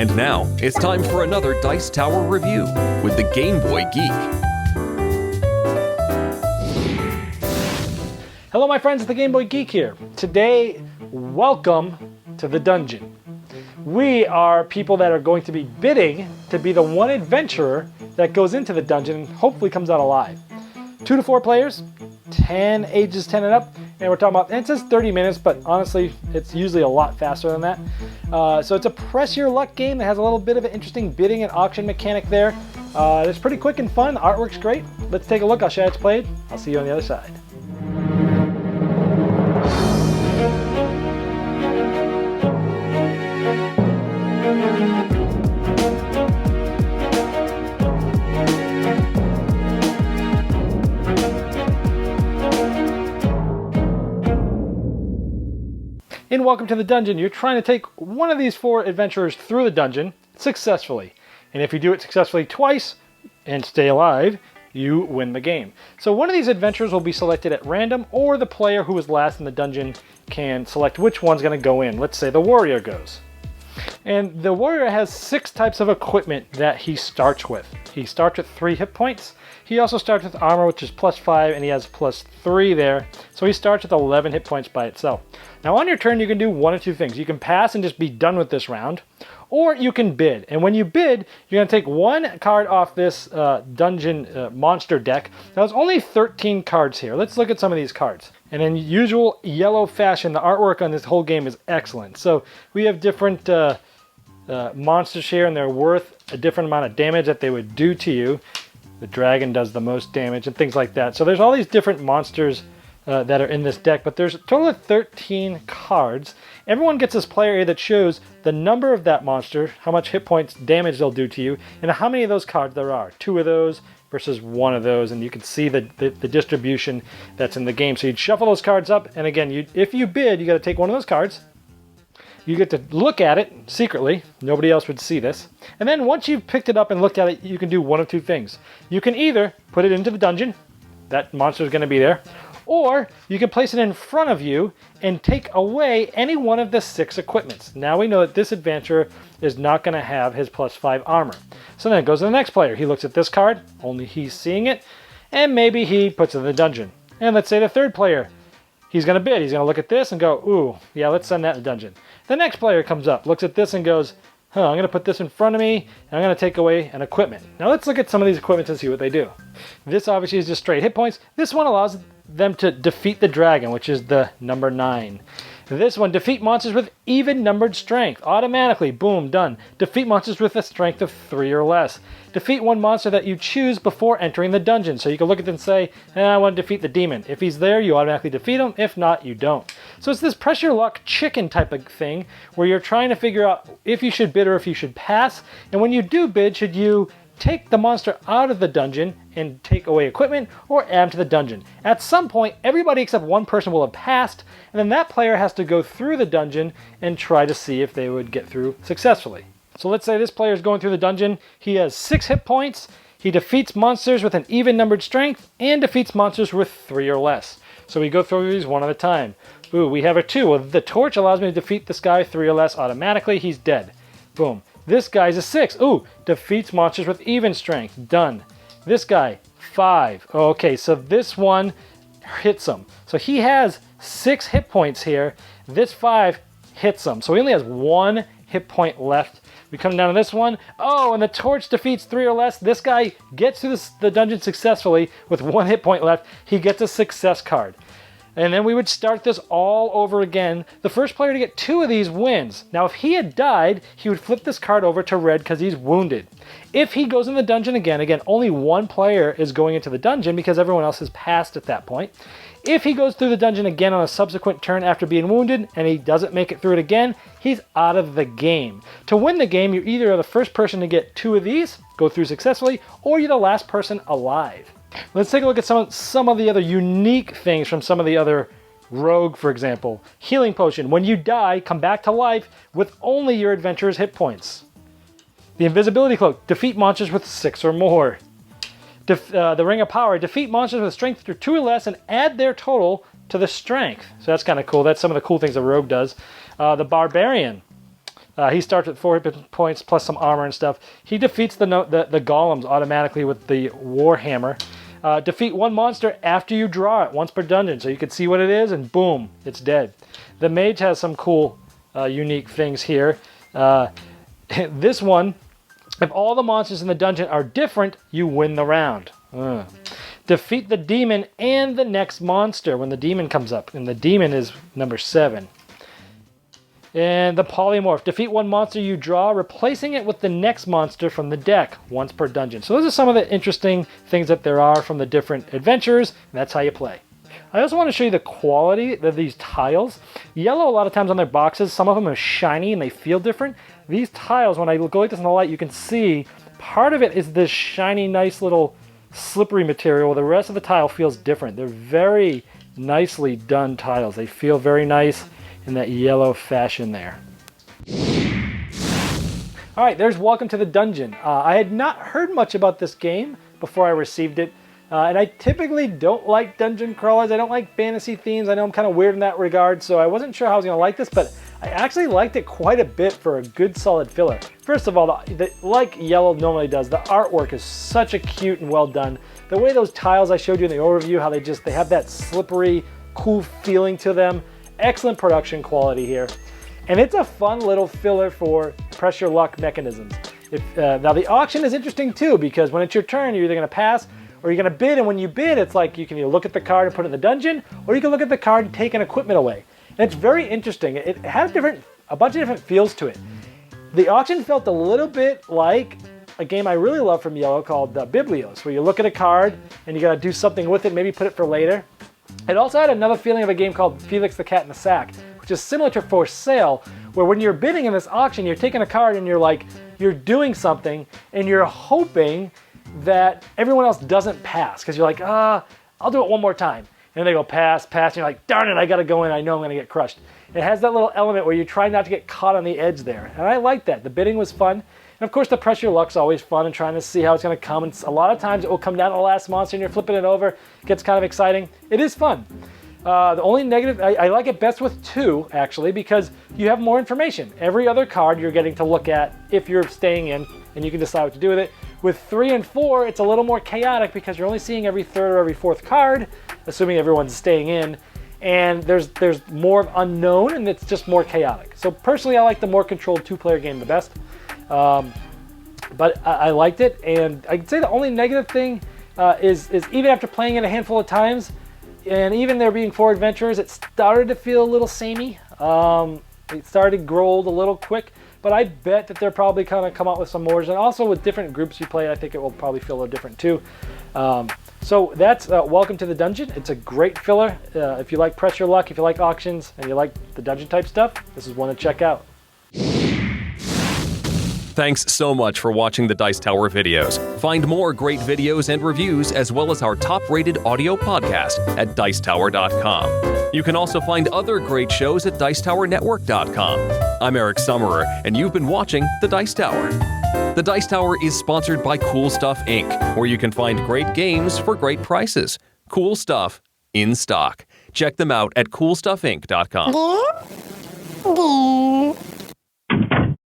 And now, it's time for another Dice Tower review with the Game Boy Geek. Hello my friends, it's the Game Boy Geek here. Today, welcome to the dungeon. We are people that are going to be bidding to be the one adventurer that goes into the dungeon and hopefully comes out alive. 2 to 4 players, 10 ages 10 and up, and we're talking about, and it says 30 minutes, but honestly, it's usually a lot faster than that. So it's a press your luck game that has a little bit of an interesting bidding and auction mechanic there. It's pretty quick and fun, the artwork's great. Let's take a look, I'll show you how it's played. I'll see you on the other side. And welcome to the dungeon. You're trying to take one of these 4 adventurers through the dungeon successfully. And if you do it successfully twice and stay alive, you win the game. So one of these adventurers will be selected at random, or the player who is last in the dungeon can select which one's going to go in. Let's say the warrior goes. And the warrior has 6 types of equipment that he starts with. He starts with 3 hit points. He also starts with armor, which is +5, and he has +3 there. So he starts with 11 hit points by itself. Now on your turn, you can do one of 2 things. You can pass and just be done with this round, or you can bid. And when you bid, you're going to take 1 card off this dungeon monster deck. Now there's only 13 cards here. Let's look at some of these cards. And in usual yellow fashion, the artwork on this whole game is excellent. So we have different monsters here, and they're worth a different amount of damage that they would do to you. The dragon does the most damage and things like that. So there's all these different monsters that are in this deck, but there's a total of 13 cards. Everyone gets this player aid that shows the number of that monster, how much hit points damage they'll do to you, and how many of those cards there are. 2 of those versus 1 of those, and you can see the distribution that's in the game. So you'd shuffle those cards up, and again, if you bid, you got to take one of those cards. You get to look at it secretly. Nobody else would see this. And then once you've picked it up and looked at it, you can do one of 2 things. You can either put it into the dungeon, that monster is going to be there, or you can place it in front of you and take away any one of the 6 equipments. Now we know that this adventurer is not going to have his +5 armor. So then it goes to the next player. He looks at this card, only he's seeing it, and maybe he puts it in the dungeon. And let's say the third player, he's going to bid. He's going to look at this and go, ooh, yeah, let's send that in the dungeon. The next player comes up, looks at this and goes, I'm going to put this in front of me, and I'm going to take away an equipment. Now let's look at some of these equipments and see what they do. This obviously is just straight hit points. This one allows them to defeat the dragon, which is the number 9. This one, defeat monsters with even numbered strength. Automatically, boom, done. Defeat monsters with a strength of 3 or less. Defeat one monster that you choose before entering the dungeon. So you can look at them and say, I want to defeat the demon. If he's there, you automatically defeat him. If not, you don't. So it's this pressure luck chicken type of thing where you're trying to figure out if you should bid or if you should pass. And when you do bid, should you take the monster out of the dungeon and take away equipment, or add to the dungeon? At some point, everybody except one person will have passed, and then that player has to go through the dungeon and try to see if they would get through successfully. So let's say this player is going through the dungeon. He has 6 hit points. He defeats monsters with an even numbered strength and defeats monsters with 3 or less. So we go through these one at a time. Ooh, we have a 2. Well, the torch allows me to defeat this guy 3 or less automatically. He's dead. Boom. This guy's a 6. Ooh, defeats monsters with even strength. Done. This guy, 5. Okay, so this one hits him. So he has 6 hit points here. This 5 hits him. So he only has 1 hit point left. We come down to this one. Oh, and the torch defeats 3 or less. This guy gets through the dungeon successfully with 1 hit point left. He gets a success card. And then we would start this all over again. The first player to get 2 of these wins. Now, if he had died, he would flip this card over to red because he's wounded. If he goes in the dungeon again, only 1 player is going into the dungeon because everyone else has passed at that point. If he goes through the dungeon again on a subsequent turn after being wounded and he doesn't make it through it again, he's out of the game. To win the game, you either are the first person to get 2 of these, go through successfully, or you're the last person alive. Let's take a look at some of the other unique things from some of the other rogue, for example. Healing potion. When you die, come back to life with only your adventurer's hit points. The invisibility cloak. Defeat monsters with 6 or more. The ring of power. Defeat monsters with strength of 2 or less and add their total to the strength. So that's kind of cool. That's some of the cool things the rogue does. The barbarian. He starts with 4 hit points plus some armor and stuff. He defeats the golems automatically with the Warhammer. Defeat one monster after you draw it, once per dungeon. So you can see what it is, and boom, it's dead. The mage has some cool, unique things here. This one, if all the monsters in the dungeon are different, you win the round. Defeat the demon and the next monster when the demon comes up. And the demon is number 7. And the polymorph. Defeat one monster you draw, replacing it with the next monster from the deck, once per dungeon. So those are some of the interesting things that there are from the different adventures, and that's how you play. I also want to show you the quality of these tiles. Yellow, a lot of times on their boxes, some of them are shiny and they feel different. These tiles, when I go like this in the light, you can see part of it is this shiny, nice little slippery material. The rest of the tile feels different. They're very nicely done tiles. They feel very nice in that yellow fashion there. All right, there's Welcome to the Dungeon. I had not heard much about this game before I received it, and I typically don't like dungeon crawlers. I don't like fantasy themes. I know I'm kind of weird in that regard, so I wasn't sure how I was going to like this, but I actually liked it quite a bit for a good solid filler. First of all, like Yellow normally does, the artwork is such a cute and well done. The way those tiles I showed you in the overview, how they have that slippery, cool feeling to them. Excellent production quality here. And it's a fun little filler for press your luck mechanisms. Now the auction is interesting too, because when it's your turn, you're either going to pass or you're going to bid, and when you bid, it's like you can either look at the card and put it in the dungeon, or you can look at the card and take an equipment away. And it's very interesting. It has a bunch of different feels to it. The auction felt a little bit like a game I really love from Yellow called Biblios, where you look at a card and you got to do something with it, maybe put it for later. It also had another feeling of a game called Felix the Cat in the Sack, which is similar to For Sale, where when you're bidding in this auction, you're taking a card and you're doing something and you're hoping that everyone else doesn't pass, because you're like, I'll do it one more time. And they go pass, and you're like, darn it, I gotta go in, I know I'm gonna get crushed. It has that little element where you try not to get caught on the edge there. And I like that. The bidding was fun. And of course the press your luck's always fun, and trying to see how it's gonna come. And a lot of times it will come down to the last monster and you're flipping it over. It gets kind of exciting. It is fun. The only negative, I like it best with 2 actually, because you have more information. Every other card you're getting to look at if you're staying in, and you can decide what to do with it. With 3 and 4, it's a little more chaotic because you're only seeing every 3rd or every 4th card, assuming everyone's staying in, and there's more unknown, and it's just more chaotic. So personally, I like the more controlled 2-player game the best. But I liked it, and I'd say the only negative thing is even after playing it a handful of times, and even there being 4 adventurers, it started to feel a little samey. It started to grow old a little quick, but I bet that they're probably kind of come out with some more. And also with different groups you play, I think it will probably feel a little different too. So that's Welcome to the Dungeon. It's a great filler. If you like press your luck, if you like auctions, and you like the dungeon type stuff, this is one to check out. Thanks so much for watching the Dice Tower videos. Find more great videos and reviews, as well as our top-rated audio podcast at Dicetower.com. You can also find other great shows at Dicetowernetwork.com. I'm Eric Summerer, and you've been watching The Dice Tower. The Dice Tower is sponsored by Cool Stuff Inc., where you can find great games for great prices. Cool stuff in stock. Check them out at CoolStuffInc.com.